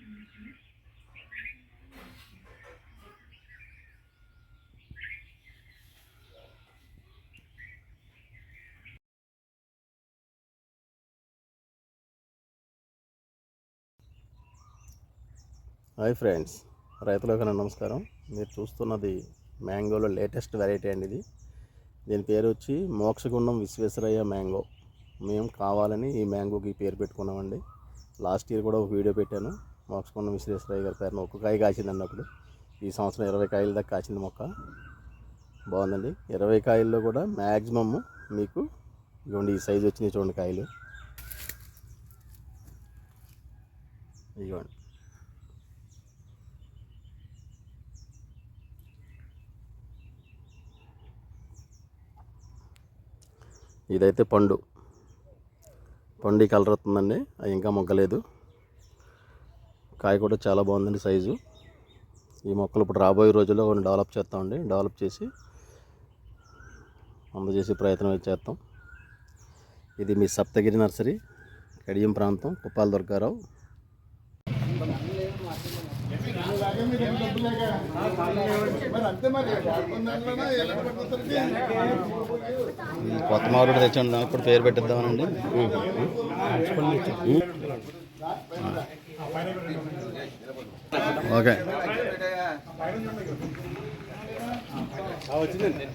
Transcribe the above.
Hi friends, రైతులకు నమస్కారం. మీరు చూస్తున్నది మ్యాంగోలో లేటెస్ట్ వెరైటీ అండి. దీని పేరు వచ్చి మోక్షగుండం విశ్వేశ్వరయ్య మ్యాంగో. మేము కావాలని ఈ మ్యాంగోకి పేరు పెట్టుకున్నామండి. లాస్ట్ ఇయర్ కూడా ఒక వీడియో పెట్టాను. మోక్షగుండం విశ్వేశ్వరయ్య గారి పేరున ఒక కాయ కాసింది అన్నప్పుడు. ఈ సంవత్సరం 20 కాయల దాకా కాసింది మొక్క. బాగుందండి. 20 కాయల్లో కూడా మ్యాక్సిమమ్ మీకు ఇదిగోండి ఈ సైజు వచ్చినాయి చూడండి కాయలు. ఇదిగోండి. ఇదైతే పండు కలర్ వస్తుందండి. అది ఇంకా మొగ్గలేదు. కాయ కూడా చాలా బాగుందండి సైజు. ఈ మొక్కలు ఇప్పుడు రాబోయే రోజుల్లో కొన్ని డెవలప్ చేస్తామండి. డెవలప్ చేసి అందజేసే ప్రయత్నం చేస్తాం. ఇది మీ సప్తగిరి నర్సరీ, కడియం ప్రాంతం, కుప్పాల దుర్గారావు. కొత్త మామిడి తెచ్చండి, ఇప్పుడు పేరు పెట్టిద్దామనండి. ఓకే, వచ్చిందండి.